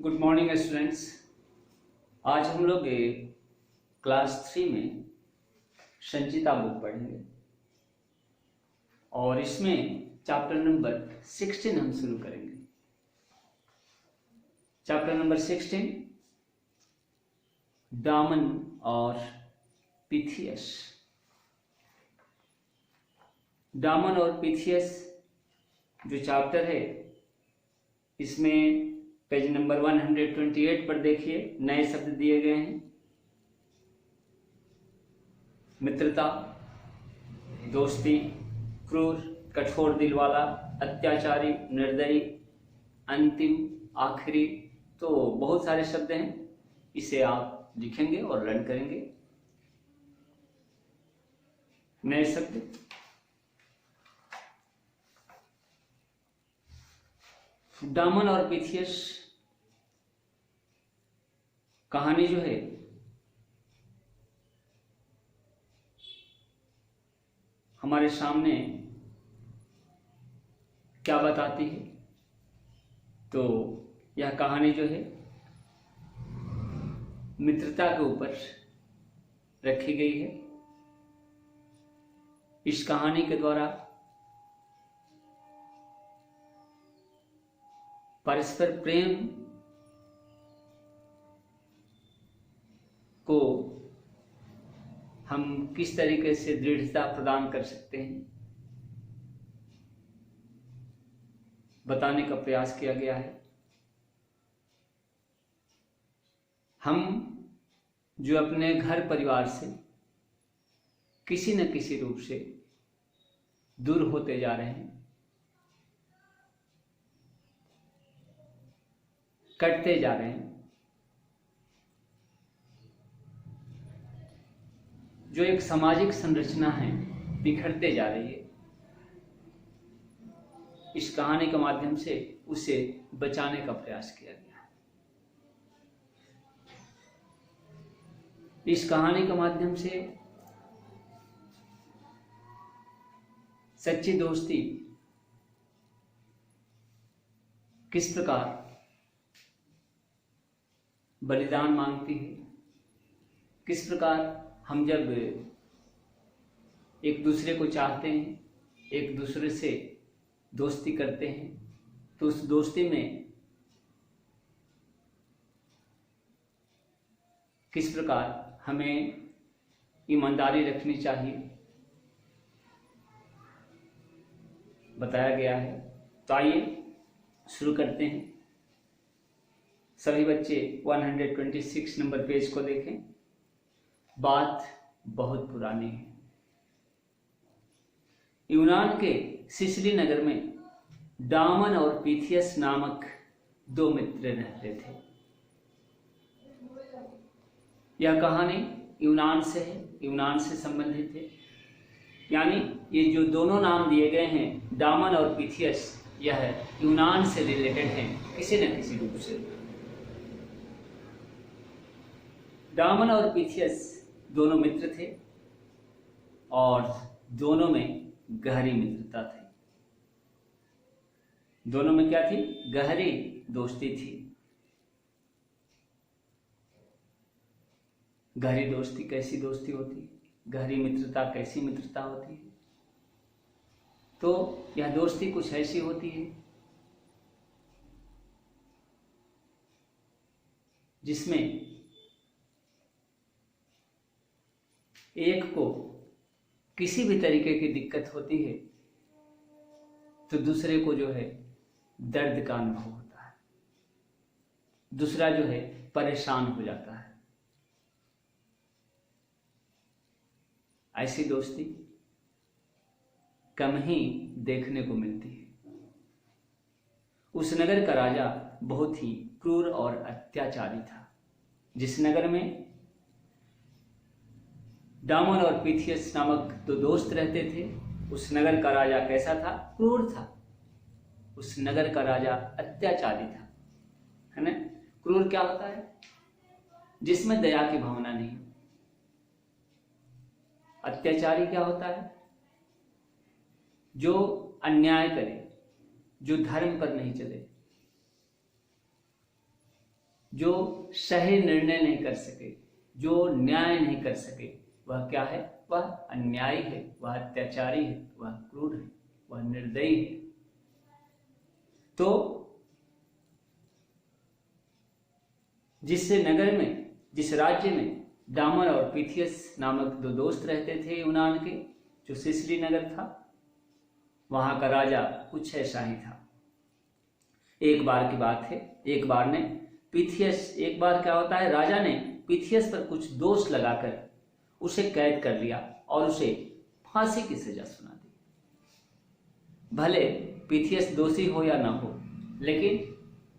Good morning students. आज हम लोग क्लास 3 में संचिता बुक पढ़ेंगे और इसमें चैप्टर नंबर 16 हम शुरू करेंगे। चैप्टर नंबर 16 दामन और पिथियस। दामन और पिथियस जो चैप्टर है इसमें पेज नंबर 128 पर देखिए नए शब्द दिए गए हैं। मित्रता, दोस्ती, क्रूर, कठोर दिल वाला, अत्याचारी, निर्दयी, अंतिम, आखिरी, तो बहुत सारे शब्द हैं। इसे आप लिखेंगे और लर्न करेंगे। नए शब्द दामन और पिथियस कहानी जो है हमारे सामने क्या बताती है, तो यह कहानी जो है मित्रता के ऊपर रखी गई है। इस कहानी के द्वारा परस्पर प्रेम को हम किस तरीके से दृढ़ता प्रदान कर सकते हैं बताने का प्रयास किया गया है। हम जो अपने घर परिवार से किसी न किसी रूप से दूर होते जा रहे हैं, कटते जा रहे हैं, जो एक सामाजिक संरचना है बिखरते जा रही है, इस कहानी के माध्यम से उसे बचाने का प्रयास किया गया है। इस कहानी के माध्यम से सच्ची दोस्ती किस प्रकार बलिदान मांगती है, किस प्रकार हम जब एक दूसरे को चाहते हैं, एक दूसरे से दोस्ती करते हैं, तो उस दोस्ती में किस प्रकार हमें ईमानदारी रखनी चाहिए बताया गया है। तो आइए शुरू करते हैं। सभी बच्चे 126 नंबर पेज को देखें। बात बहुत पुरानी है। यूनान के सिसिली नगर में दामन और पिथियस नामक दो मित्र रहते थे। यह कहानी यूनान से है, यूनान से संबंधित है। यानी ये जो दोनों नाम दिए गए हैं दामन और पिथियस, यह यूनान से रिलेटेड हैं किसी न किसी रूप से। दामन और पिथियस दोनों मित्र थे और दोनों में गहरी मित्रता थी। दोनों में क्या थी? गहरी दोस्ती थी। गहरी दोस्ती कैसी दोस्ती होती है? गहरी मित्रता कैसी मित्रता होती है? तो यह दोस्ती कुछ ऐसी होती है जिसमें एक को किसी भी तरीके की दिक्कत होती है तो दूसरे को जो है दर्द का अनुभव होता है, दूसरा जो है परेशान हो जाता है। ऐसी दोस्ती कम ही देखने को मिलती है। उस नगर का राजा बहुत ही क्रूर और अत्याचारी था। जिस नगर में दामन और पिथियस नामक दो दोस्त रहते थे, उस नगर का राजा कैसा था? क्रूर था। उस नगर का राजा अत्याचारी था, है ना? क्रूर क्या होता है? जिसमें दया की भावना नहीं। अत्याचारी क्या होता है? जो अन्याय करे, जो धर्म पर नहीं चले, जो सही निर्णय नहीं कर सके, जो न्याय नहीं कर सके, वह क्या है? वह अन्यायी है, वह अत्याचारी है, वह क्रूर है, वह निर्दयी है। तो जिस नगर में, जिस राज्य में डामन और पीथियस नामक दो दोस्त रहते थे यूनान के, जो सिसिली नगर था, वहां का राजा कुछ ऐसा ही था। एक बार की बात है, एक बार क्या होता है, राजा ने पीथियस पर कुछ दोष लगाकर उसे कैद कर लिया और उसे फांसी की सजा सुना दी। भले पीथियस दोषी हो या ना हो, लेकिन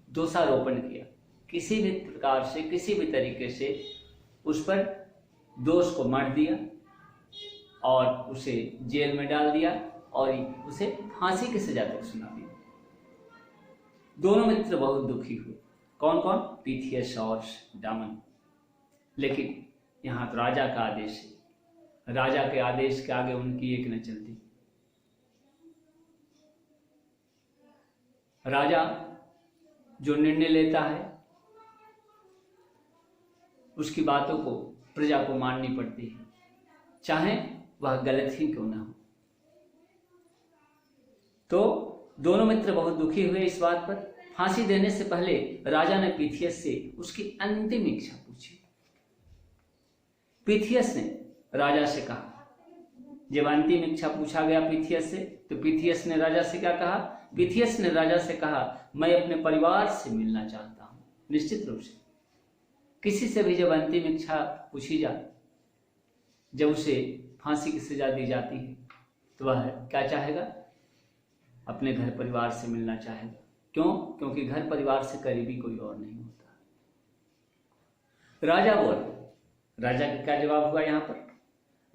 दोषारोपण किया, किसी भी प्रकार से, किसी भी तरीके से उस पर दोष को मढ़ दिया और उसे जेल में डाल दिया और उसे फांसी की सजा तक सुना दी। दोनों मित्र बहुत दुखी हुए। कौन कौन? पीथियस और डामन। लेकिन यहां तो राजा का आदेश है, राजा के आदेश के आगे उनकी एक न चलती। राजा जो निर्णय लेता है उसकी बातों को प्रजा को माननी पड़ती है, चाहे वह गलत ही क्यों ना हो। तो दोनों मित्र बहुत दुखी हुए इस बात पर। फांसी देने से पहले राजा ने पीथियस से उसकी अंतिम इच्छा पूछी। पीथियस ने राजा से कहा, जब अंतिम इच्छा पूछा गया पीथियस से, तो पीथियस ने राजा से क्या कहा? पीथियस ने राजा से कहा, मैं अपने परिवार से मिलना चाहता हूं। निश्चित रूप से किसी से भी जब अंतिम इच्छा पूछी जाए, जब उसे फांसी की सजा दी जाती है, तो वह क्या चाहेगा? अपने घर परिवार से मिलना चाहेगा। क्यों? क्योंकि घर परिवार से करीबी कोई और नहीं होता। राजा बोला, राजा का क्या जवाब हुआ यहां पर?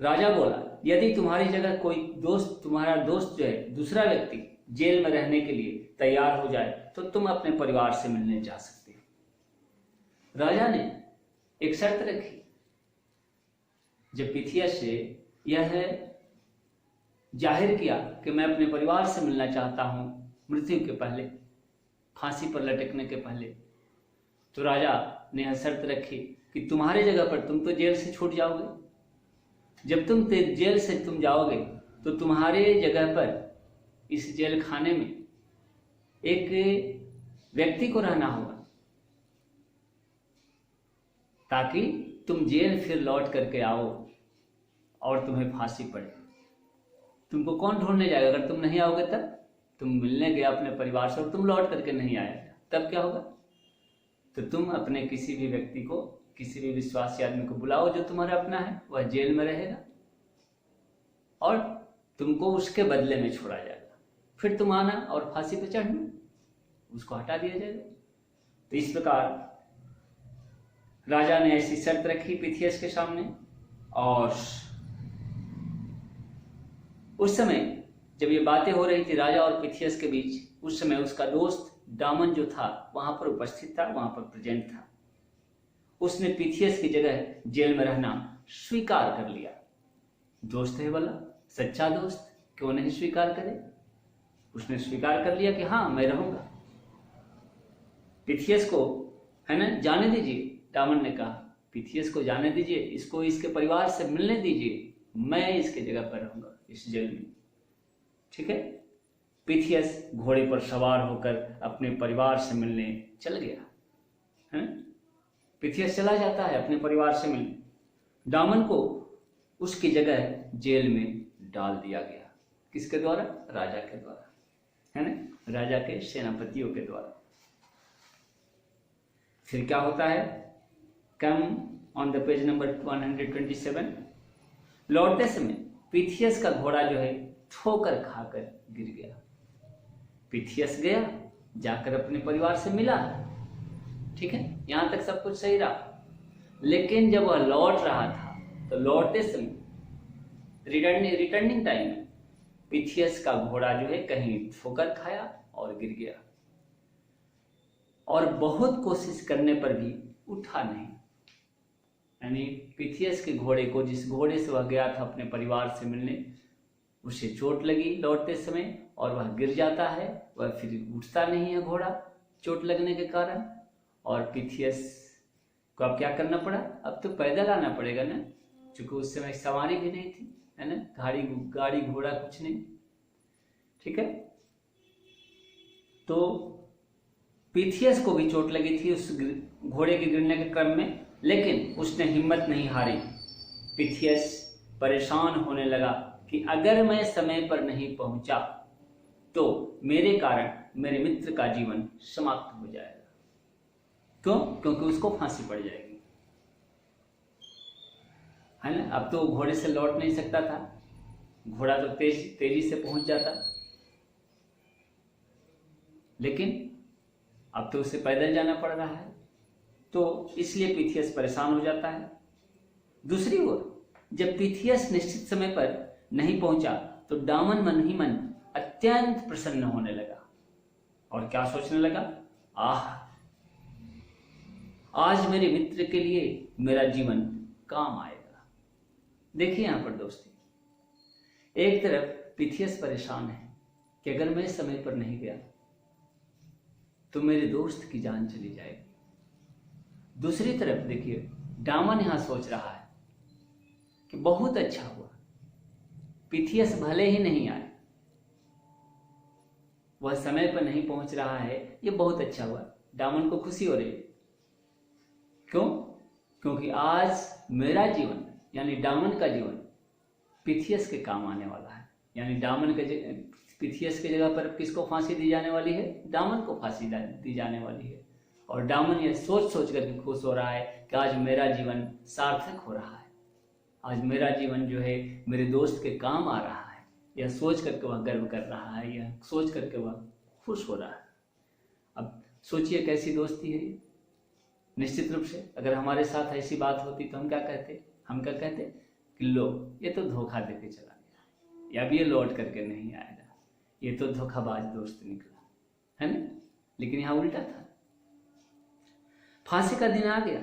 राजा बोला, यदि तुम्हारी जगह कोई दोस्त, तुम्हारा दोस्त जो है, दूसरा व्यक्ति जेल में रहने के लिए तैयार हो जाए, तो तुम अपने परिवार से मिलने जा सकते हो। राजा ने एक शर्त रखी। जब पीथियस से यह जाहिर किया कि मैं अपने परिवार से मिलना चाहता हूं मृत्यु के पहले, फांसी पर लटकने के पहले, तो राजा ने यह शर्त रखी कि तुम्हारे जगह पर तुम तो जेल से छूट जाओगे। जब तुम जेल से तुम जाओगे तो तुम्हारे जगह पर इस जेल खाने में एक व्यक्ति को रहना होगा, ताकि तुम जेल फिर लौट करके आओ और तुम्हें फांसी पड़े। तुमको कौन ढूंढने जाएगा? अगर तुम नहीं आओगे तब, तुम मिलने गया अपने परिवार से और तुम लौट करके नहीं आए, तब क्या होगा? तो तुम अपने किसी भी व्यक्ति को, किसी भी विश्वासी आदमी को बुलाओ जो तुम्हारा अपना है, वह जेल में रहेगा और तुमको उसके बदले में छोड़ा जाएगा। फिर तुम आना और फांसी पे चढ़ना, उसको हटा दिया जाएगा। तो इस प्रकार राजा ने ऐसी शर्त रखी पीथियस के सामने। और उस समय जब ये बातें हो रही थी राजा और पीथियस के बीच, उस समय उसका दोस्त डामन जो था वहां पर उपस्थित था, वहां पर प्रेजेंट था। उसने पीथियस की जगह जेल में रहना स्वीकार कर लिया। दोस्त है वाला, सच्चा दोस्त क्यों नहीं स्वीकार करे? उसने स्वीकार कर लिया कि हाँ, मैं रहूंगा। पीथियस को, है ना, जाने दीजिए। डामन ने कहा, पीथियस को जाने दीजिए, इसको इसके परिवार से मिलने दीजिए, मैं इसके जगह पर रहूंगा इस जेल में। ठीक है। पीथियस घोड़े पर सवार होकर अपने परिवार से मिलने चल गया है। पीथियस चला जाता है अपने परिवार से मिलने। डामन को उसकी जगह जेल में डाल दिया गया। किसके द्वारा? राजा के द्वारा, है ना, राजा के सेनापतियों के द्वारा। फिर क्या होता है? Come on the page number 127। लौटते समय पीथियस का घोड़ा जो है ठोकर खाकर गिर गया। पीथियस गया, जाकर अपने परिवार से मिला, ठीक है, यहां तक सब कुछ सही रहा। लेकिन जब वह लौट रहा था तो लौटते समय रिटर्निंग टाइम में पीथियस का घोड़ा जो है कहीं ठोकर खाया और गिर गया, और बहुत कोशिश करने पर भी उठा नहीं। यानी पीथियस के घोड़े को, जिस घोड़े से वह गया था अपने परिवार से मिलने, उसे चोट लगी लौटते समय और वह गिर जाता है। वह फिर उठता नहीं है घोड़ा चोट लगने के कारण, और पिथियस को अब क्या करना पड़ा, अब तो पैदल आना पड़ेगा ना, क्योंकि उस समय सवारी भी नहीं थी, है ना, गाड़ी घोड़ा कुछ नहीं। ठीक है, तो पिथियस को भी चोट लगी थी उस घोड़े के गिरने के क्रम में, लेकिन उसने हिम्मत नहीं हारी। पिथियस परेशान होने लगा कि अगर मैं समय पर नहीं पहुंचा तो मेरे कारण मेरे मित्र का जीवन समाप्त हो जाएगा। क्यों? क्योंकि उसको फांसी पड़ जाएगी, है ना। अब तो घोड़े से लौट नहीं सकता था, घोड़ा तो तेजी से पहुंच जाता, लेकिन अब तो उसे पैदल जाना पड़ रहा है, तो इसलिए पिथियस परेशान हो जाता है। दूसरी ओर जब पिथियस निश्चित समय पर नहीं पहुंचा तो डामन मन ही मन अत्यंत प्रसन्न होने लगा और क्या सोचने लगा, आह, आज मेरे मित्र के लिए मेरा जीवन काम आएगा। देखिए यहां पर दोस्ती, एक तरफ पिथियस परेशान है कि अगर मैं समय पर नहीं गया तो मेरे दोस्त की जान चली जाएगी। दूसरी तरफ देखिए, डामन यहां सोच रहा है कि बहुत अच्छा हुआ, पिथियस भले ही नहीं आए, वह समय पर नहीं पहुंच रहा है, ये बहुत अच्छा हुआ। डामन को खुशी हो रही है। क्यों? क्योंकि आज मेरा जीवन यानी डामन का जीवन पिथियस के काम आने वाला है। यानी पिथियस की जगह पर किसको फांसी दी जाने वाली है? डामन को फांसी दी जाने वाली है। और डामन ये सोच सोच कर खुश हो रहा है कि आज मेरा जीवन सार्थक हो रहा है, आज मेरा जीवन जो है मेरे दोस्त के काम आ रहा है। यह सोच करके वह गर्व कर रहा है, यह सोच करके वह खुश हो रहा है। अब सोचिए कैसी दोस्ती है ये। निश्चित रूप से अगर हमारे साथ ऐसी बात होती तो हम क्या कहते कि लो, ये तो धोखा देके चला गया, या अब ये लौट करके नहीं आएगा, ये तो धोखाबाज दोस्त निकला, है ना। लेकिन यहां उल्टा था। फांसी का दिन आ गया,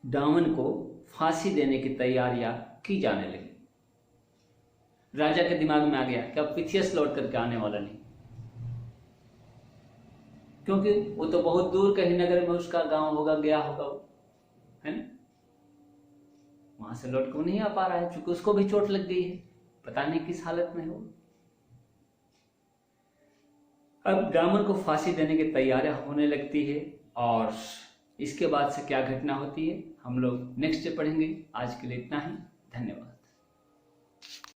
डामन को फांसी देने की तैयारियां की जाने लगी। राजा के दिमाग में आ गया कि अब पिथियस लौट करके आने वाला नहीं, क्योंकि वो तो बहुत दूर कहीं नगर में उसका गांव होगा, गया होगा वो, है ना, वहां से लौट कर नहीं आ पा रहा है, क्योंकि उसको भी चोट लग गई है, पता नहीं किस हालत में हो। अब डामन को फांसी देने की तैयारियां होने लगती है, और इसके बाद से क्या घटना होती है हम लोग नेक्स्ट डे पढ़ेंगे। आज के लिए इतना ही, धन्यवाद।